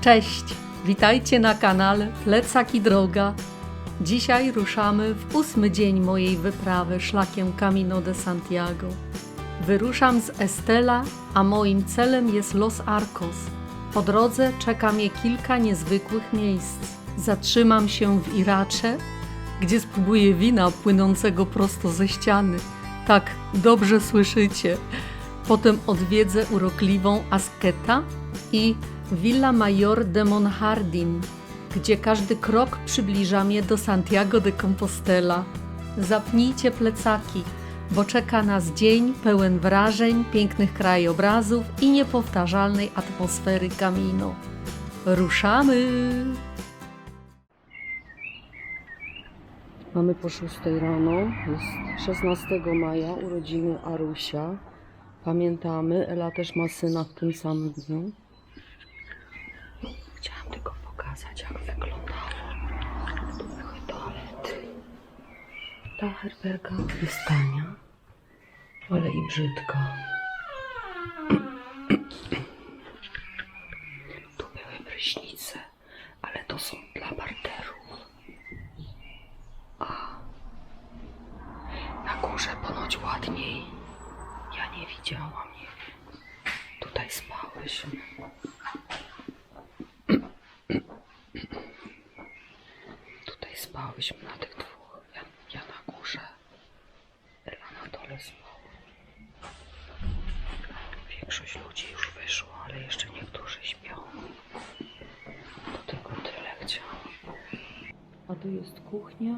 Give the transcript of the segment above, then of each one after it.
Cześć! Witajcie na kanale Plecak i Droga. Dzisiaj ruszamy w 8. dzień mojej wyprawy szlakiem Camino de Santiago. Wyruszam z Estella, a moim celem jest Los Arcos. Po drodze czeka mnie kilka niezwykłych miejsc. Zatrzymam się w Irache, gdzie spróbuję wina płynącego prosto ze ściany. Tak, dobrze słyszycie. Potem odwiedzę urokliwą Asqueta i Villa Mayor de Monjardin, gdzie każdy krok przybliża mnie do Santiago de Compostela. Zapnijcie plecaki, bo czeka nas dzień pełen wrażeń, pięknych krajobrazów i niepowtarzalnej atmosfery Camino. Ruszamy! Mamy po 6 rano, jest 16 maja, urodziny Arusia. Pamiętamy, Ela też ma syna w tym samym dniu. Chciałam tylko pokazać, jak wyglądało. Tu były toalety. Ta herberga jest tania, ale i brzydka. Tu były prysznice, ale to są dla barterów. A na górze ponoć ładniej. Ja nie widziałam ich. Tutaj spałyśmy. Tutaj spałyśmy na tych dwóch. Ja na górze. Ela na dole spała. Większość ludzi już wyszło, ale jeszcze niektórzy śpią. To tylko tyle chciałam. A tu jest kuchnia.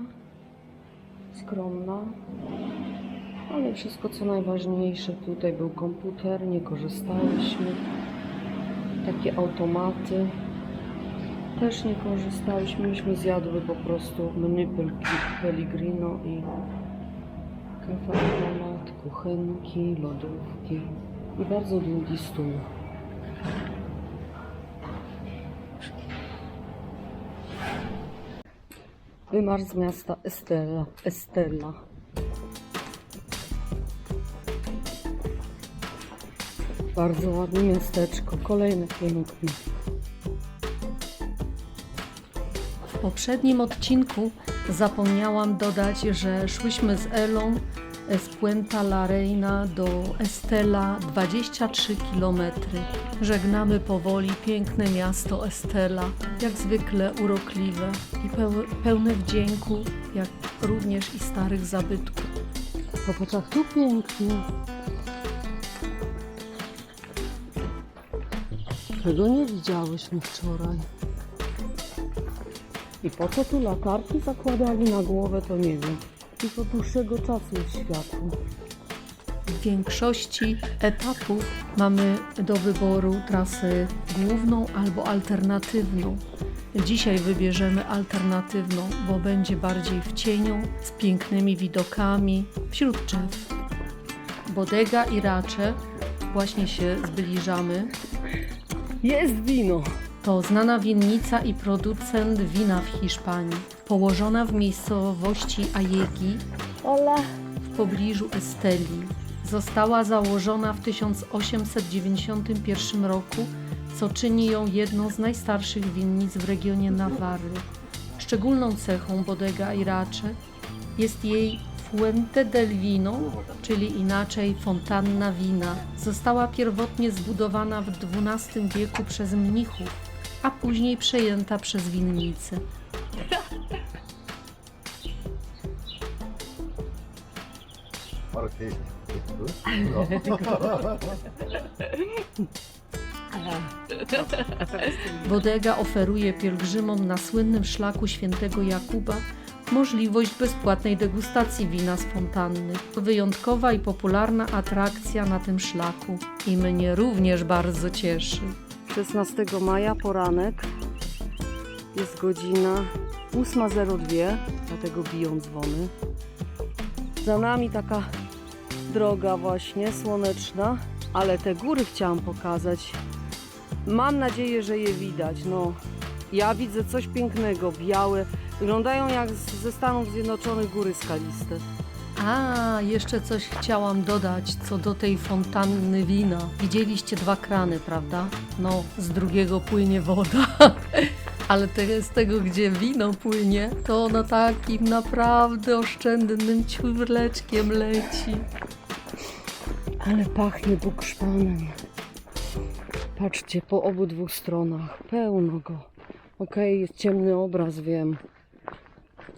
Skromna. Ale wszystko co najważniejsze. Tutaj był komputer, nie korzystałyśmy. Takie automaty. Też nie korzystałyśmy, myśmy zjadły po prostu menu Pellegrino i kawa, automat, kuchenki, lodówki i bardzo długi stół. Wymarsz z miasta Estella. Bardzo ładne miasteczko, kolejne piękne. W poprzednim odcinku zapomniałam dodać, że szłyśmy z Elą z Puente la Reina do Estella 23 km. Żegnamy powoli piękne miasto Estella, jak zwykle urokliwe i pełne wdzięku, jak również i starych zabytków. Popatrz, jak tu pięknie. Tego nie widziałyśmy wczoraj. I po co tu latarki zakładali na głowę, to nie wiem. Tylko dłuższego czasu jest światło. W większości etapów mamy do wyboru trasę główną albo alternatywną. Dzisiaj wybierzemy alternatywną, bo będzie bardziej w cieniu, z pięknymi widokami, wśród drzew. Bodega Irache, właśnie się zbliżamy. Jest wino! To znana winnica i producent wina w Hiszpanii, położona w miejscowości Ayegi w pobliżu Esteli. Została założona w 1891 roku, co czyni ją jedną z najstarszych winnic w regionie Nawarry. Szczególną cechą Bodega Irache jest jej Fuente del Vino, czyli inaczej fontanna wina. Została pierwotnie zbudowana w XII wieku przez mnichów, a później przejęta przez winnicę. Bodega oferuje pielgrzymom na słynnym szlaku Świętego Jakuba możliwość bezpłatnej degustacji wina z fontanny. To wyjątkowa i popularna atrakcja na tym szlaku i mnie również bardzo cieszy. 16 maja, poranek, jest godzina 8:02, dlatego biją dzwony. Za nami taka droga właśnie, słoneczna, ale te góry chciałam pokazać. Mam nadzieję, że je widać. No, ja widzę coś pięknego, białe. Wyglądają jak ze Stanów Zjednoczonych góry skaliste. A, jeszcze coś chciałam dodać co do tej fontanny wina. Widzieliście 2 krany, prawda? No, z drugiego płynie woda. Ale z tego, gdzie wino płynie, to ono takim naprawdę oszczędnym ciurleczkiem leci. Ale pachnie bukszpanem. Patrzcie, po obydwu stronach. Pełno go. Okej, jest ciemny obraz, wiem.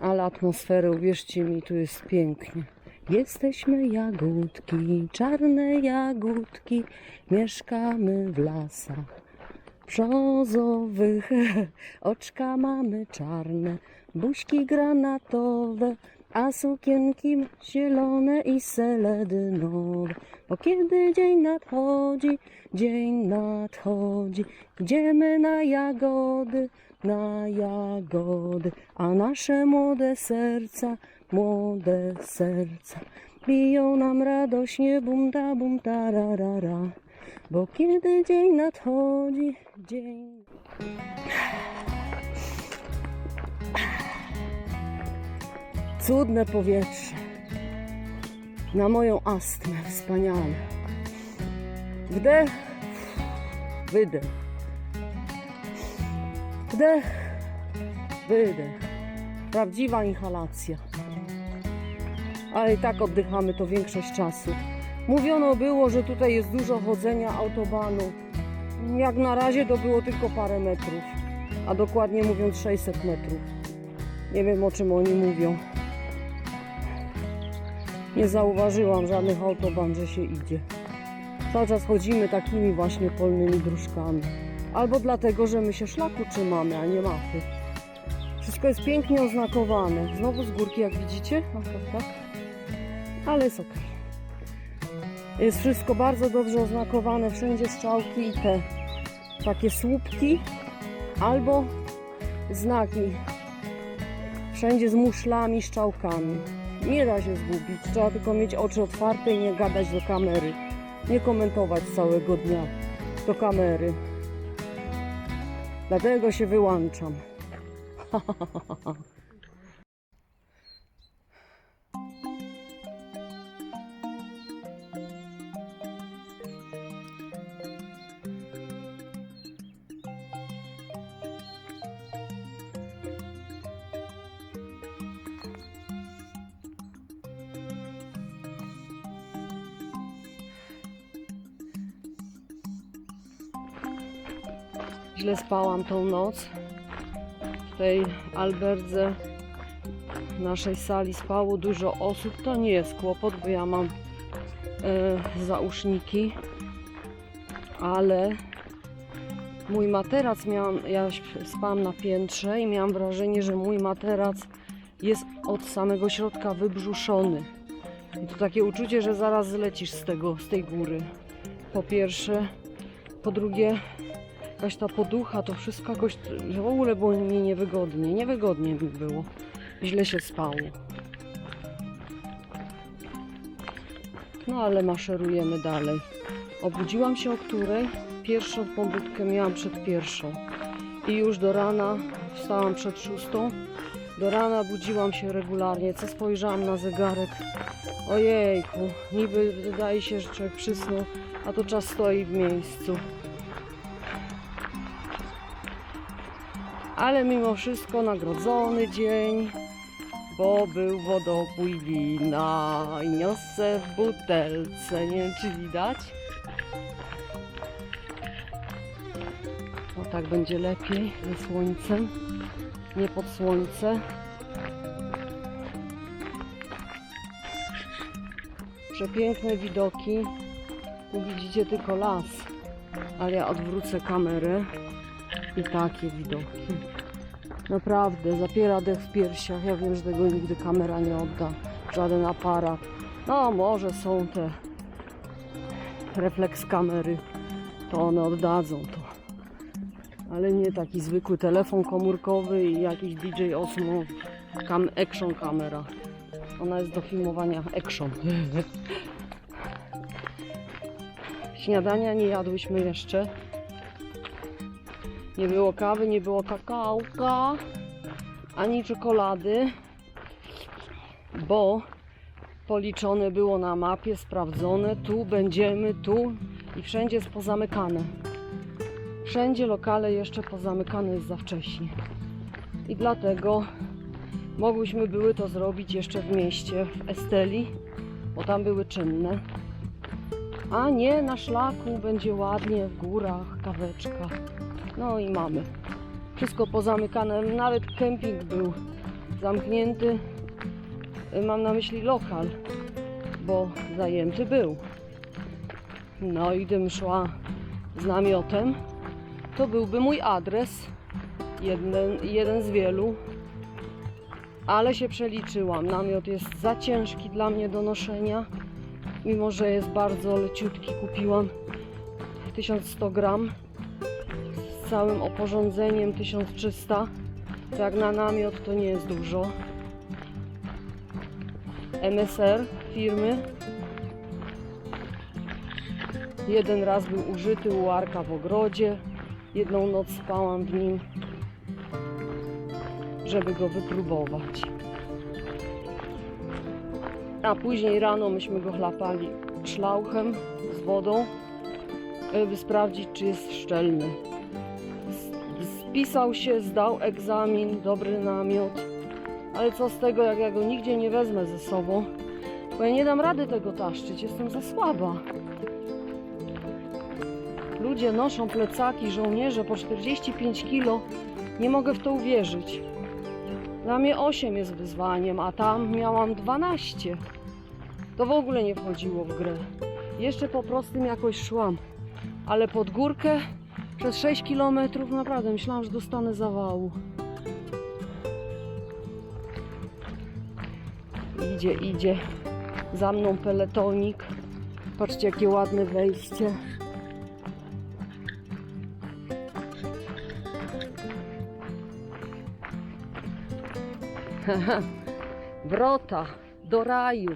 Ale atmosferę, uwierzcie mi, tu jest pięknie. Jesteśmy jagódki, czarne jagódki, mieszkamy w lasach brzozowych. Oczka mamy czarne, buźki granatowe, a sukienki zielone i seledynowe. Bo kiedy dzień nadchodzi, idziemy na jagody, a nasze młode serca biją nam radośnie bum tararara. Bo kiedy dzień nadchodzi, cudne powietrze. Na moją astmę, wspaniale. Wdech, wydech. Wdech, wydech. Prawdziwa inhalacja. Ale i tak oddychamy to większość czasu. Mówiono było, że tutaj jest dużo chodzenia autobanu. Jak na razie to było tylko parę metrów. A dokładnie mówiąc 600 metrów. Nie wiem, o czym oni mówią. Nie zauważyłam żadnych autoban, że się idzie. Cały czas chodzimy takimi właśnie polnymi dróżkami. Albo dlatego, że my się szlaku trzymamy, a nie mapy. Wszystko jest pięknie oznakowane. Znowu z górki, jak widzicie. Tak. Ale jest ok. Jest wszystko bardzo dobrze oznakowane. Wszędzie strzałki i te takie słupki. Albo znaki. Wszędzie z muszlami, strzałkami. Nie da się zgubić. Trzeba tylko mieć oczy otwarte i nie gadać do kamery. Nie komentować całego dnia do kamery. Dlatego się wyłączam. Źle spałam tą noc. W tej albergze w naszej sali spało dużo osób. To nie jest kłopot, bo ja mam zauszniki, ale mój materac ja spałam na piętrze i miałam wrażenie, że mój materac jest od samego środka wybrzuszony. I to takie uczucie, że zaraz zlecisz z tej góry. Po pierwsze. Po drugie, jakaś ta poducha, to wszystko jakoś, że w ogóle było mi niewygodnie. Niewygodnie mi było. Źle się spało. No ale maszerujemy dalej. Obudziłam się o której? Pierwszą pobudkę miałam przed pierwszą. I już do rana, wstałam przed 6. Do rana budziłam się regularnie. Co spojrzałam na zegarek? Ojejku, niby wydaje się, że człowiek przysnął, a to czas stoi w miejscu. Ale mimo wszystko nagrodzony dzień, bo był wodopój wina i niosę w butelce. Nie wiem, czy widać. O, tak będzie lepiej ze słońcem, nie pod słońce. Przepiękne widoki. Tu widzicie tylko las, ale ja odwrócę kamerę i takie widoki. Naprawdę, zapiera dech w piersiach. Ja wiem, że tego nigdy kamera nie odda. Żaden aparat. No, może są te refleks kamery, to one oddadzą to. Ale nie taki zwykły telefon komórkowy i jakiś DJI Osmo Action kamera. Ona jest do filmowania action. Śniadania nie jadłyśmy jeszcze. Nie było kawy, nie było kakałka, ani czekolady, bo policzone było na mapie, sprawdzone. Tu będziemy, tu i wszędzie jest pozamykane. Wszędzie lokale jeszcze pozamykane jest za wcześnie. I dlatego mogłyśmy były to zrobić jeszcze w mieście, w Esteli, bo tam były czynne. A nie, na szlaku będzie ładnie, w górach, kaweczka. No i mamy. Wszystko pozamykane, nawet kemping był zamknięty. Mam na myśli lokal, bo zajęty był. No i gdybym szła z namiotem, to byłby mój adres, jeden z wielu, ale się przeliczyłam. Namiot jest za ciężki dla mnie do noszenia, mimo że jest bardzo leciutki. Kupiłam 1100 gram z całym oporządzeniem 1300. To jak na namiot to nie jest dużo. MSR firmy. Jeden raz był użyty u Arka w ogrodzie. Jedną noc spałam w nim, żeby go wypróbować. A później rano myśmy go chlapali szlauchem z wodą, by sprawdzić, czy jest szczelny. Spisał się, zdał egzamin, dobry namiot. Ale co z tego, jak ja go nigdzie nie wezmę ze sobą, bo ja nie dam rady tego taszczyć, jestem za słaba. Ludzie noszą plecaki, żołnierze po 45 kg. Nie mogę w to uwierzyć. Dla mnie 8 jest wyzwaniem, a tam miałam 12. To w ogóle nie wchodziło w grę. Jeszcze po prostym jakoś szłam, ale pod górkę przez 6 km naprawdę myślałam, że dostanę zawału. Idzie za mną peletonik. Patrzcie, jakie ładne wejście. Wrota do raju.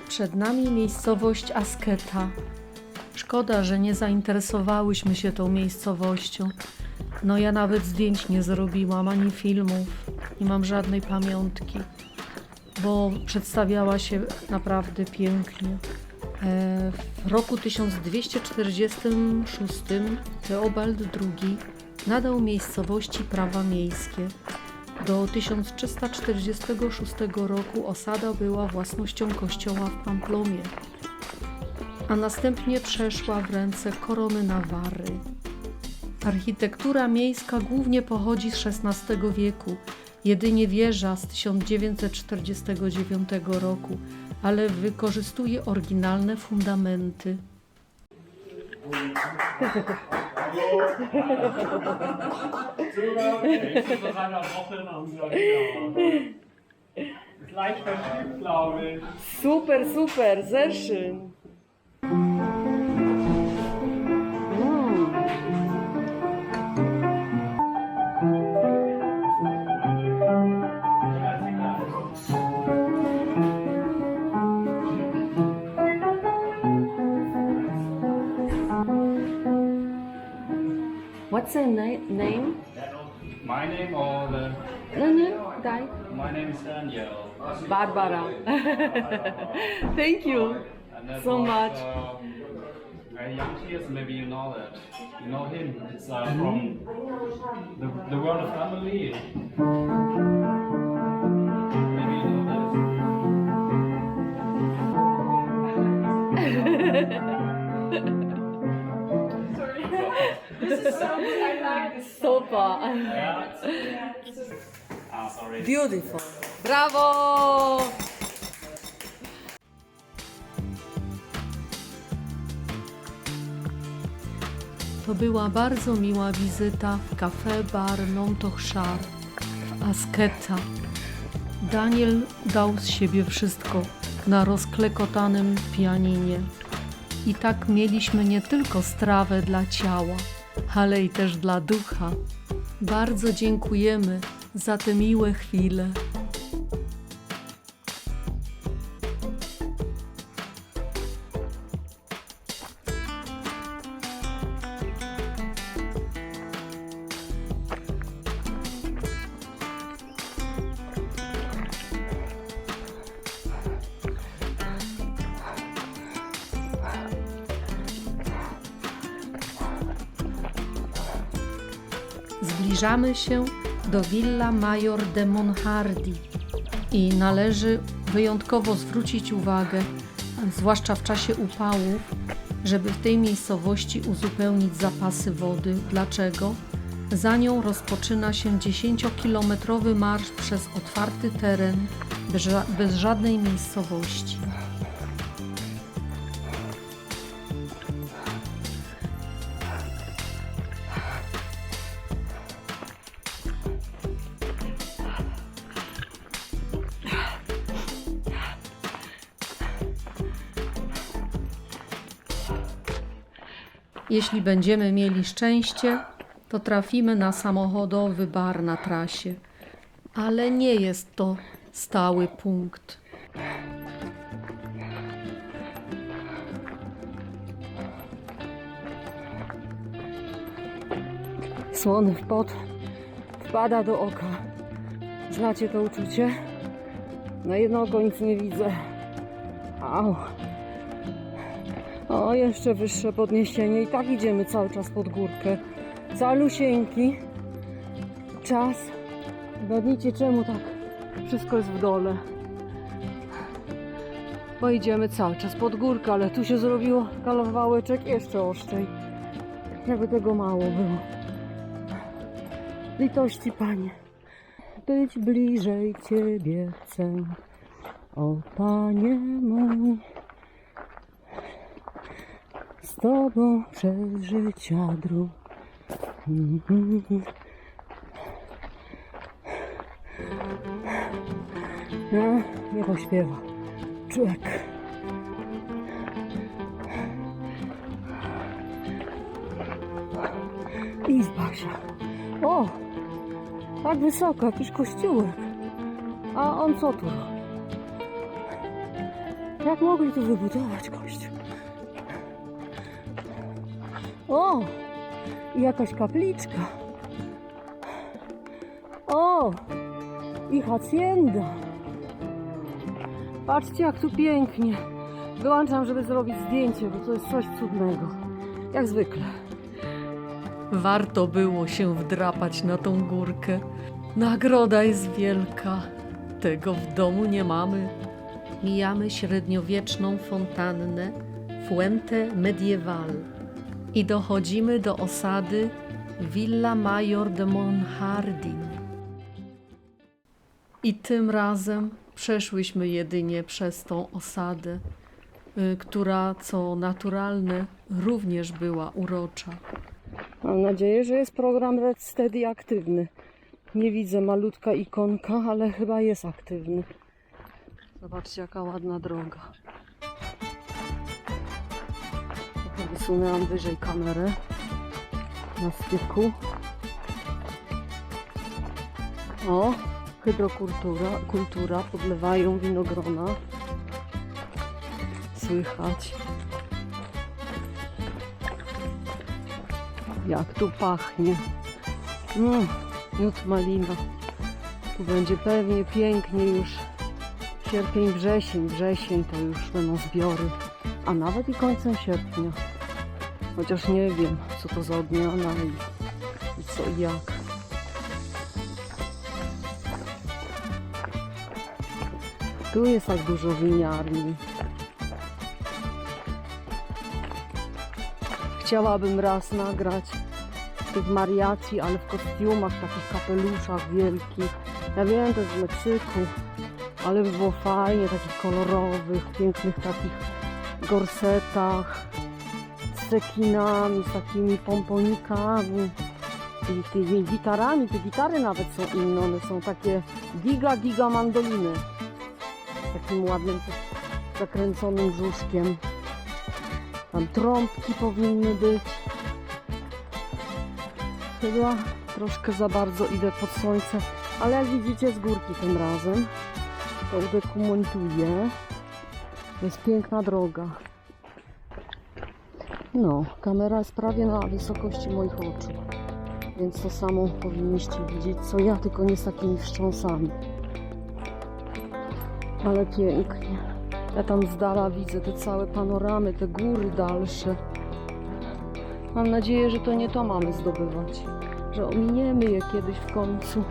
Przed nami miejscowość Asketa. Szkoda, że nie zainteresowałyśmy się tą miejscowością. No ja nawet zdjęć nie zrobiłam, ani filmów. Nie mam żadnej pamiątki, bo przedstawiała się naprawdę pięknie. W roku 1246 Teobald II nadał miejscowości prawa miejskie. Do 1346 roku osada była własnością kościoła w Pamplomie, a następnie przeszła w ręce korony Nawary. Architektura miejska głównie pochodzi z XVI wieku, jedynie wieża z 1949 roku, ale wykorzystuje oryginalne fundamenty. Super, super, sehr schön. What's the name? My name or the... No, daj. My name is Daniel. Barbara. Thank you And that so was, much. Very young years, maybe you know that. You know him. It's from the world of family. Maybe you know Super. that. Yeah. Sorry. Beautiful. Brawo! To była bardzo miła wizyta w Café Bar Nontochar w Asketa. Daniel dał z siebie wszystko na rozklekotanym pianinie. I tak mieliśmy nie tylko strawę dla ciała, ale i też dla ducha. Bardzo dziękujemy za te miłe chwile. Zbliżamy się do Villa Maior de Monhardi i należy wyjątkowo zwrócić uwagę, zwłaszcza w czasie upałów, żeby w tej miejscowości uzupełnić zapasy wody. Dlaczego? Za nią rozpoczyna się 10-kilometrowy marsz przez otwarty teren bez żadnej miejscowości. Jeśli będziemy mieli szczęście, to trafimy na samochodowy bar na trasie, ale nie jest to stały punkt. Słony pot wpada do oka. Znacie to uczucie? Na jedno oko nic nie widzę. Au. O, jeszcze wyższe podniesienie i tak idziemy cały czas pod górkę. Calusieńki. Czas. Zgadnijcie czemu tak wszystko jest w dole. Bo idziemy cały czas pod górkę, ale tu się zrobiło kawałeczek jeszcze oszczej. Jakby tego mało było. Litości Panie, być bliżej Ciebie chcę. O Panie mój, z Tobą przez życia dróg. No, niech ośpiewa człowiek. Izba się. O! Tak wysoko, jakiś kościółek. A on co tu robi? Jak mogli tu wybudować kościół? O! I jakaś kapliczka. O! I hacienda. Patrzcie, jak tu pięknie. Wyłączam, żeby zrobić zdjęcie, bo to jest coś cudnego. Jak zwykle. Warto było się wdrapać na tą górkę. Nagroda jest wielka. Tego w domu nie mamy. Mijamy średniowieczną fontannę Fuente Medieval i dochodzimy do osady Villa Maior de Monhardin. I tym razem przeszłyśmy jedynie przez tą osadę, która, co naturalne, również była urocza. Mam nadzieję, że jest program Red Steady aktywny. Nie widzę malutka ikonka, ale chyba jest aktywny. Zobaczcie, jaka ładna droga. Trochę wysunęłam wyżej kamerę na styku. O, hydrokultura, podlewają winogrona. Słychać. Jak tu pachnie. Miód malina. Tu będzie pewnie pięknie już. Sierpień, wrzesień to już będą zbiory. A nawet i końcem sierpnia. Chociaż nie wiem, co to za odmiana i co i jak. Tu jest tak dużo winiarni. Chciałabym raz nagrać tych mariachi, ale w kostiumach, takich kapeluszach wielkich. Ja wiem, to jest w Meksyku, ale by było fajnie, takich kolorowych, pięknych takich gorsetach, z cekinami, z takimi pomponikami. I tymi gitarami, te gitary nawet są inne, one są takie giga mandoliny. Z takim ładnym, zakręconym brzuszkiem. Tam trąbki powinny być. Chyba troszkę za bardzo idę pod słońce, ale jak widzicie z górki tym razem, to udokumentuję. To jest piękna droga. No, kamera jest prawie na wysokości moich oczu, więc to samo powinniście widzieć, co ja, tylko nie z takimi wstrząsami. Ale pięknie. Ja tam z dala widzę te całe panoramy, te góry dalsze. Mam nadzieję, że to nie to mamy zdobywać, że ominiemy je kiedyś w końcu.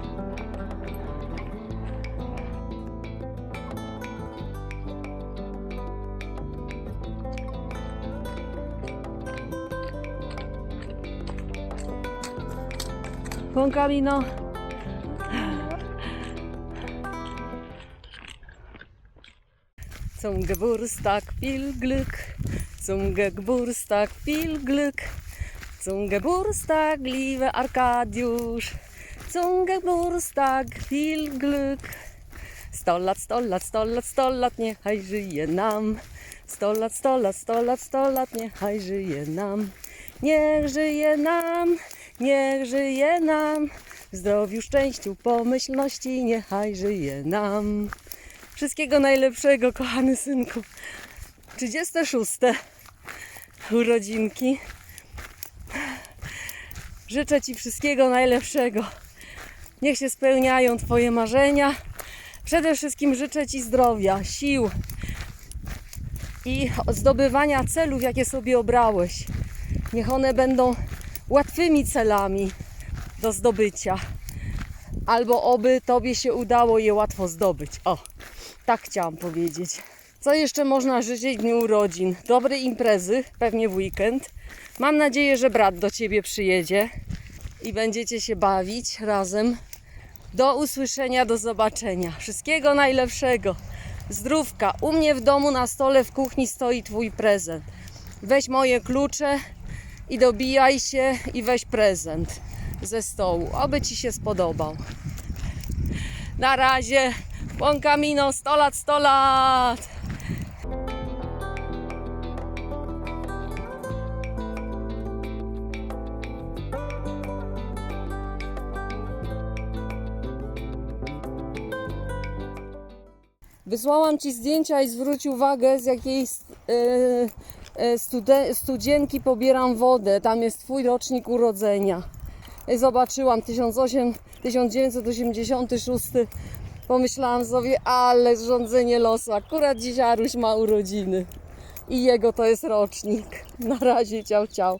Buon camino. Zum Geburtstag viel Glück, zum Geburtstag viel Glück, zum Geburtstag, liebe Arkadiusz, zum Geburtstag viel Glück. 100 lat, 100 lat, 100 lat, 100 lat, niechaj żyje nam. 100 lat, 100 lat, 100 lat, 100 lat, niechaj żyje nam. Niech żyje nam, niech żyje nam. W zdrowiu, szczęściu, pomyślności, niechaj żyje nam. Wszystkiego najlepszego, kochany synku. 36. urodzinki. Życzę Ci wszystkiego najlepszego. Niech się spełniają Twoje marzenia. Przede wszystkim życzę Ci zdrowia, sił i zdobywania celów, jakie sobie obrałeś. Niech one będą łatwymi celami do zdobycia. Albo oby Tobie się udało je łatwo zdobyć. O, tak chciałam powiedzieć. Co jeszcze można życzyć w dniu urodzin? Dobrej imprezy, pewnie w weekend. Mam nadzieję, że brat do Ciebie przyjedzie i będziecie się bawić razem. Do usłyszenia, do zobaczenia. Wszystkiego najlepszego. Zdrówka. U mnie w domu na stole w kuchni stoi Twój prezent. Weź moje klucze i dobijaj się i weź prezent ze stołu. Oby Ci się spodobał. Na razie. Buon camino. 100 lat, 100 lat. Wysłałam Ci zdjęcia i zwróć uwagę, z jakiej studzienki pobieram wodę. Tam jest Twój rocznik urodzenia. I zobaczyłam 1986. Pomyślałam sobie, ale zrządzenie losu. Akurat dziś Aruś ma urodziny. I jego to jest rocznik. Na razie, ciao, ciao.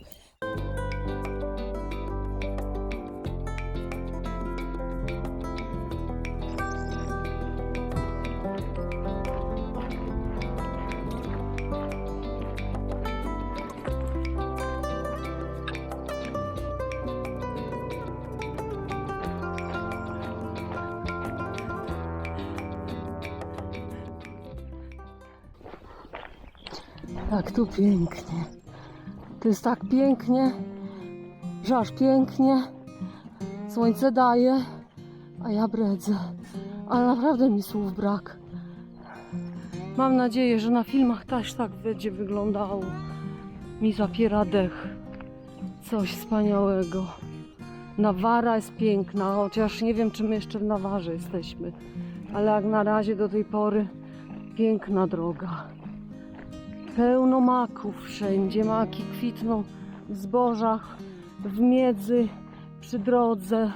Tak tu pięknie. To jest tak pięknie, że aż pięknie. Słońce daje, a ja bredzę. Ale naprawdę mi słów brak. Mam nadzieję, że na filmach też tak będzie wyglądało. Mi zapiera dech. Coś wspaniałego. Nawara jest piękna, chociaż nie wiem, czy my jeszcze w Nawarze jesteśmy. Ale jak na razie do tej pory piękna droga. Pełno maków wszędzie, maki kwitną w zbożach, w miedzy, przy drodze.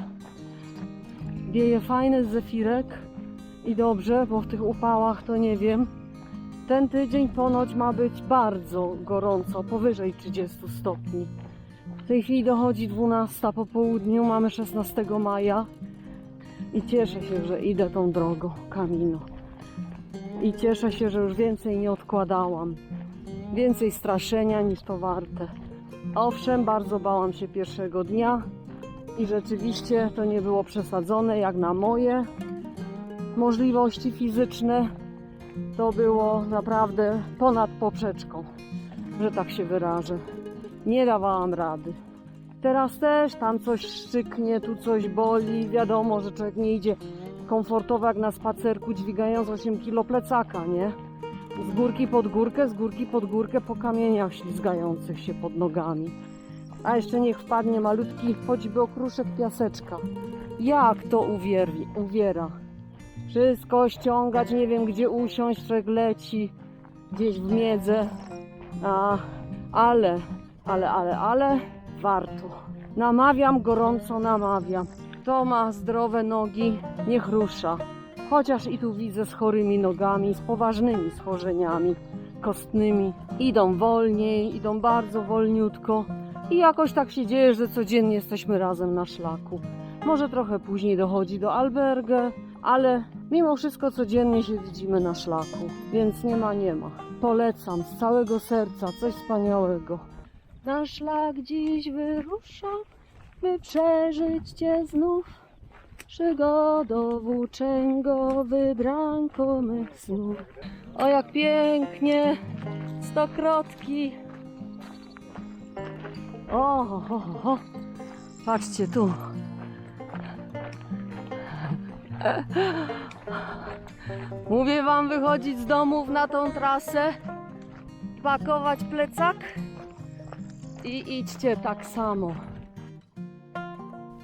Wieje fajny zefirek i dobrze, bo w tych upałach to nie wiem. Ten tydzień ponoć ma być bardzo gorąco, powyżej 30 stopni. W tej chwili dochodzi 12 po południu, mamy 16 maja i cieszę się, że idę tą drogą Camino. I cieszę się, że już więcej nie odkładałam. Więcej straszenia niż to warte. Owszem, bardzo bałam się pierwszego dnia i rzeczywiście to nie było przesadzone jak na moje możliwości fizyczne. To było naprawdę ponad poprzeczką, że tak się wyrażę. Nie dawałam rady. Teraz też tam coś szczyknie, tu coś boli. Wiadomo, że człowiek nie idzie komfortowo jak na spacerku, dźwigając 8 kg plecaka, nie? Z górki pod górkę po kamieniach ślizgających się pod nogami. A jeszcze niech wpadnie malutki choćby okruszek piaseczka. Jak to uwiera. Wszystko ściągać, nie wiem gdzie usiąść, człowiek leci gdzieś w miedzę. Ale warto. Namawiam, gorąco namawiam. Kto ma zdrowe nogi, niech rusza. Chociaż i tu widzę z chorymi nogami, z poważnymi schorzeniami kostnymi. Idą wolniej, idą bardzo wolniutko. I jakoś tak się dzieje, że codziennie jesteśmy razem na szlaku. Może trochę później dochodzi do albergę, ale mimo wszystko codziennie się widzimy na szlaku. Więc nie ma. Polecam z całego serca, coś wspaniałego. Na szlak dziś wyruszam, by przeżyć Cię znów. Przygodą włóczęgo wybranko mych snów. O jak pięknie, stokrotki. O. Patrzcie tu. Mówię wam wychodzić z domów na tą trasę, pakować plecak i idźcie tak samo.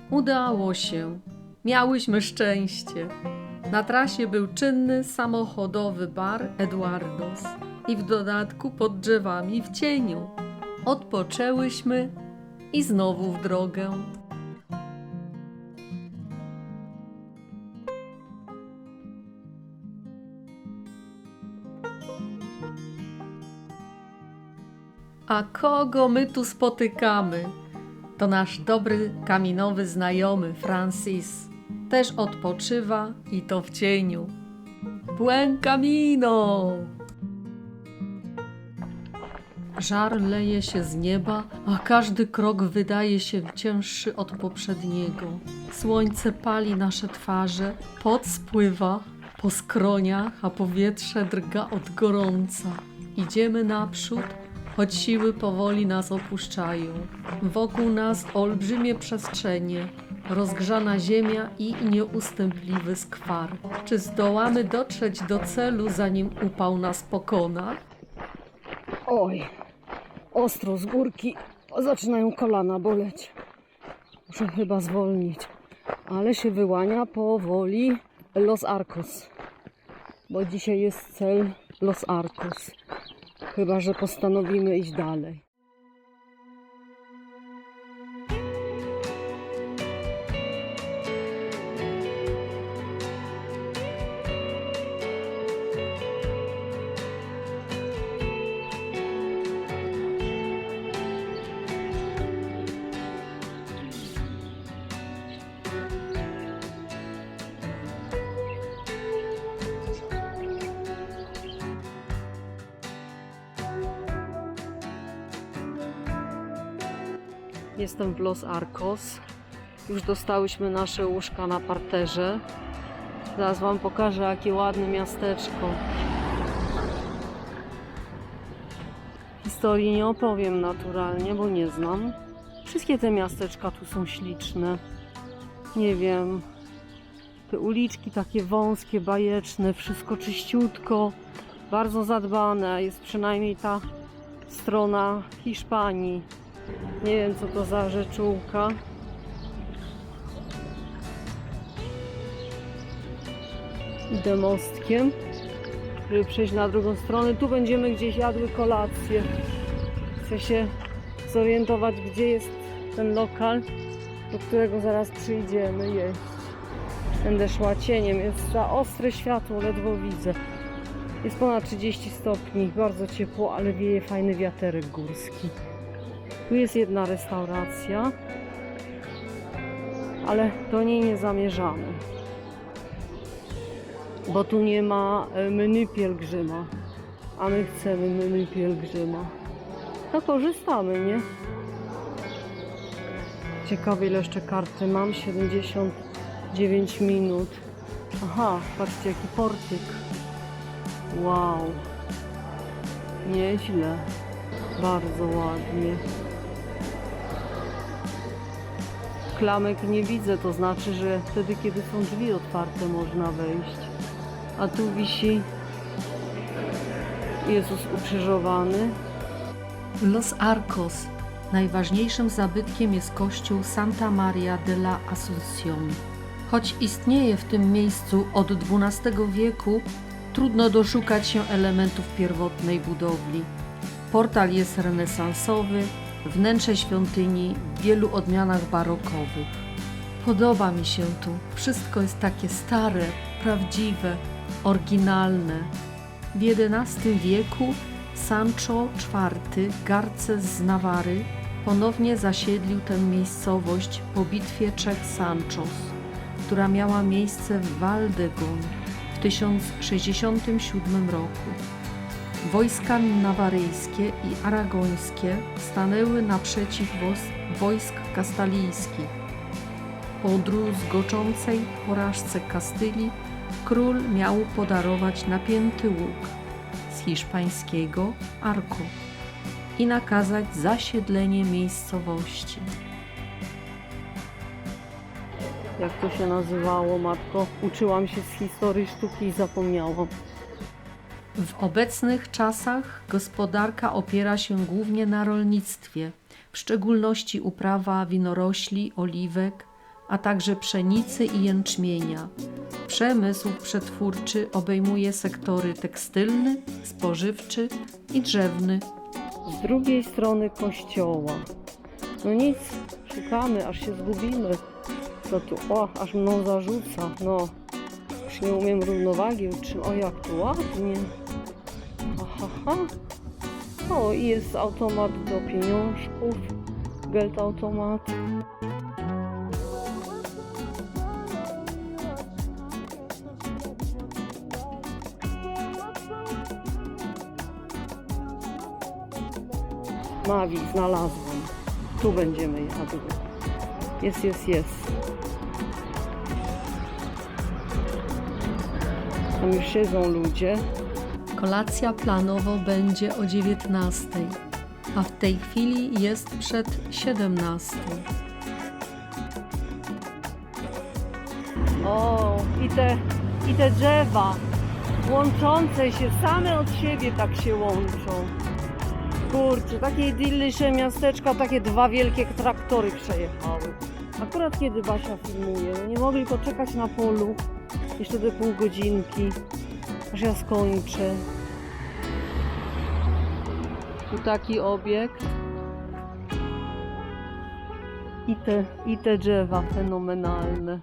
Udało się. Miałyśmy szczęście. Na trasie był czynny samochodowy bar Eduardos i w dodatku pod drzewami w cieniu. Odpoczęłyśmy i znowu w drogę. A kogo my tu spotykamy? To nasz dobry kaminowy znajomy Francis. Też odpoczywa i to w cieniu. Buen camino! Żar leje się z nieba, a każdy krok wydaje się cięższy od poprzedniego. Słońce pali nasze twarze, pot spływa po skroniach, a powietrze drga od gorąca. Idziemy naprzód, choć siły powoli nas opuszczają. Wokół nas olbrzymie przestrzenie, rozgrzana ziemia i nieustępliwy skwar. Czy zdołamy dotrzeć do celu, zanim upał nas pokona? Oj, ostro z górki, zaczynają kolana boleć. Muszę chyba zwolnić, ale się wyłania powoli Los Arcos, bo dzisiaj jest cel Los Arcos. Chyba że postanowimy iść dalej. Jestem w Los Arcos. Już dostałyśmy nasze łóżka na parterze. Zaraz wam pokażę, jakie ładne miasteczko. Historii nie opowiem naturalnie, bo nie znam. Wszystkie te miasteczka tu są śliczne. Nie wiem, te uliczki takie wąskie, bajeczne, wszystko czyściutko, bardzo zadbane. Jest przynajmniej ta strona Hiszpanii. Nie wiem, co to za rzeczułka. Idę mostkiem, żeby przejść na drugą stronę. Tu będziemy gdzieś jadły kolację. Chcę się zorientować, gdzie jest ten lokal, do którego zaraz przyjdziemy jeść. Będę szła cieniem. Jest za ostre światło, ledwo widzę. Jest ponad 30 stopni, bardzo ciepło, ale wieje fajny wiaterek górski. Tu jest jedna restauracja, ale do niej nie zamierzamy, bo tu nie ma menu pielgrzyma, a my chcemy menu pielgrzyma. No korzystamy, nie? Ciekawe, ile jeszcze karty mam. 79 minut. Aha, patrzcie, jaki portyk. Wow. Nieźle. Bardzo ładnie. klamek nie widzę, to znaczy, że wtedy, kiedy są drzwi otwarte, można wejść. A tu wisi Jezus ukrzyżowany. Los Arcos. Najważniejszym zabytkiem jest kościół Santa Maria de la Asunción. Choć istnieje w tym miejscu od XII wieku, trudno doszukać się elementów pierwotnej budowli. Portal jest renesansowy, wnętrze świątyni w wielu odmianach barokowych. Podoba mi się tu. Wszystko jest takie stare, prawdziwe, oryginalne. W XI wieku Sancho IV, garces z Nawary, ponownie zasiedlił tę miejscowość po bitwie trzech Sanchos, która miała miejsce w Valdegon w 1067 roku. Wojska nawaryjskie i aragońskie stanęły naprzeciw wojsk kastalijskich. Po druzgoczącej porażce Kastylii król miał podarować napięty łuk z hiszpańskiego arco i nakazać zasiedlenie miejscowości. Jak to się nazywało, matko? Uczyłam się z historii sztuki i zapomniałam. W obecnych czasach gospodarka opiera się głównie na rolnictwie, w szczególności uprawa winorośli, oliwek, a także pszenicy i jęczmienia. Przemysł przetwórczy obejmuje sektory tekstylny, spożywczy i drzewny. Z drugiej strony kościoła. No nic, szukamy, aż się zgubimy. Co tu? O, aż mną zarzuca. No, już nie umiem równowagi utrzymać. O, jak tu ładnie. Aha. O, i jest automat do pieniążków. Geldautomat. Mavi, znalazłam. Tu będziemy jadły. Jest. Tam już siedzą ludzie. Kolacja planowo będzie o 19:00, a w tej chwili jest przed 17:00. O, i te drzewa łączące się, same od siebie tak się łączą. Kurczę, takie idylliczne miasteczka, takie dwa wielkie traktory przejechały. Akurat kiedy Basia filmuje, no nie mogli poczekać na polu jeszcze te pół godzinki, aż ja skończę. Tu taki obiekt. I te drzewa fenomenalne.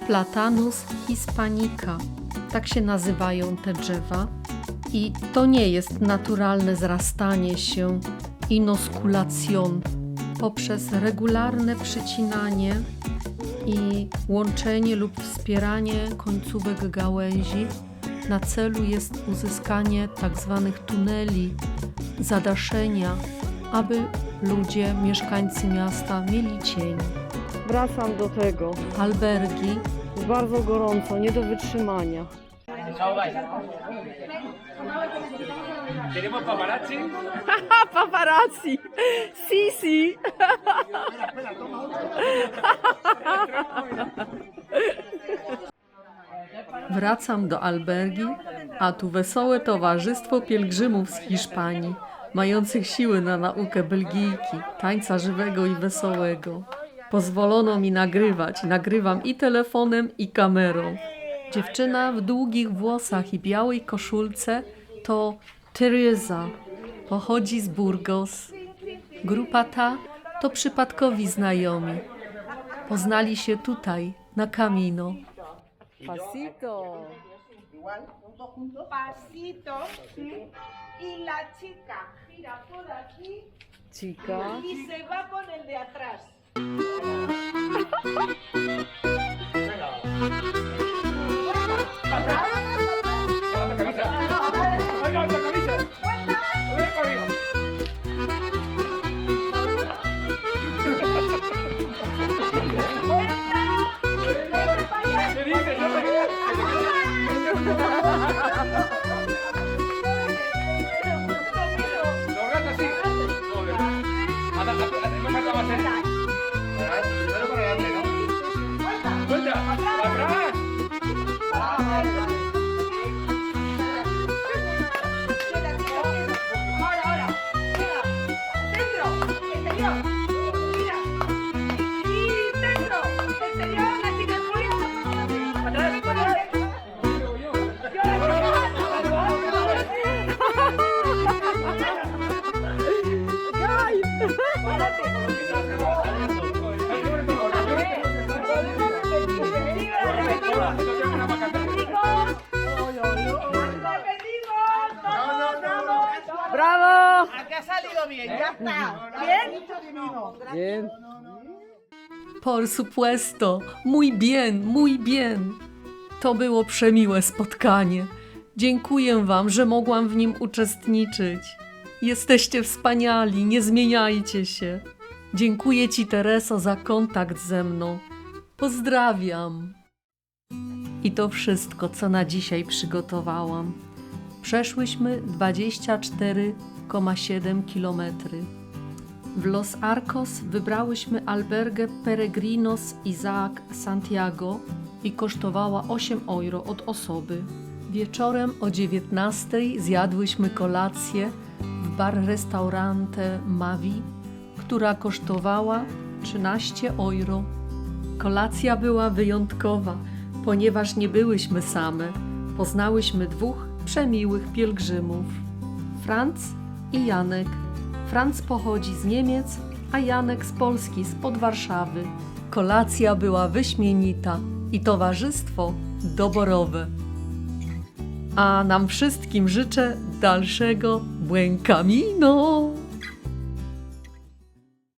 Platanus hispanica. Tak się nazywają te drzewa. I to nie jest naturalne zrastanie się, inoskulacjon. Poprzez regularne przycinanie i łączenie lub wspieranie końcówek gałęzi na celu jest uzyskanie tzw. tuneli, zadaszenia, aby ludzie, mieszkańcy miasta mieli cień. Wracam do tego. Albergi. Jest bardzo gorąco, nie do wytrzymania. ¿Tenemos paparazzi? Paparazzi! Si! Wracam do albergi, a tu wesołe towarzystwo pielgrzymów z Hiszpanii, mających siły na naukę Belgijki, tańca żywego i wesołego. Pozwolono mi nagrywać. Nagrywam i telefonem, i kamerą. Dziewczyna w długich włosach i białej koszulce to Teresa. Pochodzi z Burgos. Grupa ta to przypadkowi znajomi. Poznali się tutaj, na Camino. Pasito! Pasito. Y la chica gira por aquí Chica. y se va con el de atrás. Ahora, ahora. Venga. Centro. Exterior. Mira. Y centro. Exterior. La chica fuera. Atrás, atrás. ¡Bravo! Aquí ha salido bien, ya está. ¿Bien? Bien. Por supuesto, muy bien. To było przemiłe spotkanie. Dziękuję Wam, że mogłam w nim uczestniczyć. Jesteście wspaniali, nie zmieniajcie się. Dziękuję Ci, Tereso, za kontakt ze mną. Pozdrawiam. I to wszystko, co na dzisiaj przygotowałam. Przeszłyśmy 24,7 km. W Los Arcos wybrałyśmy albergę Peregrinos Isaac Santiago i kosztowała 8 euro od osoby. Wieczorem o 19:00 zjadłyśmy kolację w bar-restaurante Mavi, która kosztowała 13 euro. Kolacja była wyjątkowa, ponieważ nie byłyśmy same. Poznałyśmy dwóch przemiłych pielgrzymów. Franz i Janek. Franz pochodzi z Niemiec, a Janek z Polski, spod Warszawy. Kolacja była wyśmienita i towarzystwo doborowe. A nam wszystkim życzę dalszego buen camino.